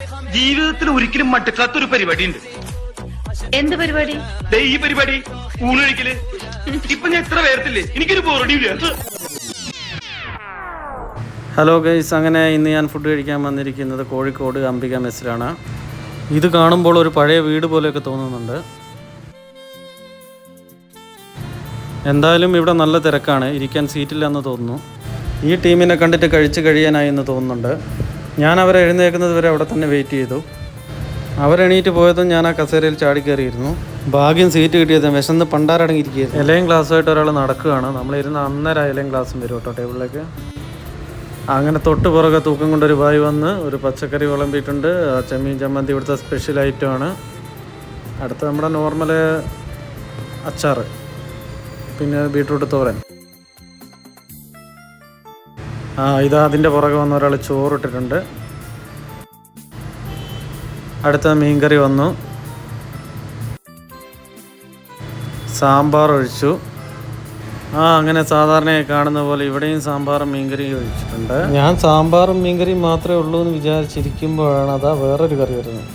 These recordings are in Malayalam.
ജീവിതത്തിൽ ഒരിക്കലും മടുക്കാത്തൊരു പരിപാടി ഉണ്ട്. എന്ത് പരിപാടി? ഈ പരിപാടി ഊണ് കഴിക്കല്. ഇപ്പൊ ഞാൻ എത്ര പേർത്തില്ലേ, എനിക്കൊരു ബോറടിയില്ല. ഹലോ ഗൈസ്, അങ്ങനെ ഇന്ന് ഞാൻ ഫുഡ് കഴിക്കാൻ വന്നിരിക്കുന്നത് കോഴിക്കോട് അംബിക മെസ്സിലാണ്. ഇത് കാണുമ്പോൾ ഒരു പഴയ വീട് പോലെയൊക്കെ തോന്നുന്നുണ്ട്. എന്തായാലും ഇവിടെ നല്ല തിരക്കാണ്, ഇരിക്കാൻ സീറ്റില്ല എന്ന് തോന്നുന്നു. ഈ ടീമിനെ കണ്ടിട്ട് കഴിച്ച് കഴിയാനായി എന്ന് തോന്നുന്നുണ്ട്. ഞാൻ അവരെ എഴുന്നേൽക്കുന്നത് വരെ അവിടെ തന്നെ വെയിറ്റ് ചെയ്തു. അവരെണീറ്റ് പോയതും ഞാൻ ആ കസേരയിൽ ചാടിക്കയറിയിരുന്നു. ഭാഗ്യം സീറ്റ് കിട്ടിയത്, വിശന്ന് പണ്ടാരടങ്ങിയിരിക്കുകയായിരുന്നു. ഇലയും ഗ്ലാസ്സുമായിട്ട് ഒരാൾ നടക്കുകയാണ്. നമ്മളിരുന്ന് അന്നേരം ഇലയും ഗ്ലാസ്സും വരും കേട്ടോ ടേബിളിലേക്ക്. അങ്ങനെ തൊട്ട് പുറകെ തൂക്കം കൊണ്ടൊരു ബായി വന്ന് ഒരു പച്ചക്കറി വിളമ്പിയിട്ടുണ്ട്. ചെമ്മീൻ ചമ്മന്തി ഇവിടുത്തെ സ്പെഷ്യൽ ഐറ്റമാണ്. അടുത്ത നമ്മുടെ നോർമൽ അച്ചാർ, പിന്നെ ബീട്രൂട്ട് തോരൻ. ഇതാ അതിൻ്റെ പുറകെ വന്ന ഒരാൾ ചോറിട്ടിട്ടുണ്ട്. അടുത്ത മീൻകറി വന്നു, സാമ്പാർ ഒഴിച്ചു. അങ്ങനെ സാധാരണയായി കാണുന്ന പോലെ ഇവിടെയും സാമ്പാറും മീൻകറിയും ഒഴിച്ചിട്ടുണ്ട്. ഞാൻ സാമ്പാറും മീൻകറിയും മാത്രമേ ഉള്ളൂ എന്ന് വിചാരിച്ചിരിക്കുമ്പോഴാണ് അതാ വേറൊരു കറി വരുന്നത്.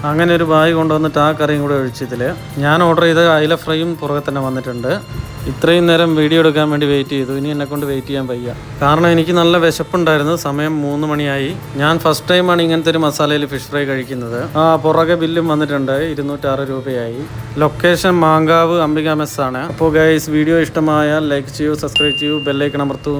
അങ്ങനെ ഒരു ബായി കൊണ്ടുവന്നിട്ട് ആ കറിയും കൂടെ ഒഴിച്ചതിൽ ഞാൻ ഓർഡർ ചെയ്ത അയില ഫ്രൈയും പുറകെ തന്നെ വന്നിട്ടുണ്ട്. ഇത്രയും നേരം വീഡിയോ എടുക്കാൻ വേണ്ടി വെയിറ്റ് ചെയ്തു. ഇനി എന്നെക്കൊണ്ട് വെയിറ്റ് ചെയ്യാൻ വയ്യ, കാരണം എനിക്ക് നല്ല വിശപ്പുണ്ടായിരുന്നു. സമയം 3 മണിയായി. ഞാൻ ഫസ്റ്റ് ടൈമാണ് ഇങ്ങനത്തെ ഒരു മസാലയിൽ ഫിഷ് ഫ്രൈ കഴിക്കുന്നത്. പുറകെ ബില്ലും വന്നിട്ടുണ്ട്, 206 രൂപയായി. ലൊക്കേഷൻ മാങ്കാവ് അംബിക മെസ്സാണ്. അപ്പോൾ ഗൈസ്, വീഡിയോ ഇഷ്ടമായാൽ ലൈക്ക് ചെയ്യൂ, സബ്സ്ക്രൈബ് ചെയ്യൂ, ബെല്ലൈക്കൺ അമർത്തൂ.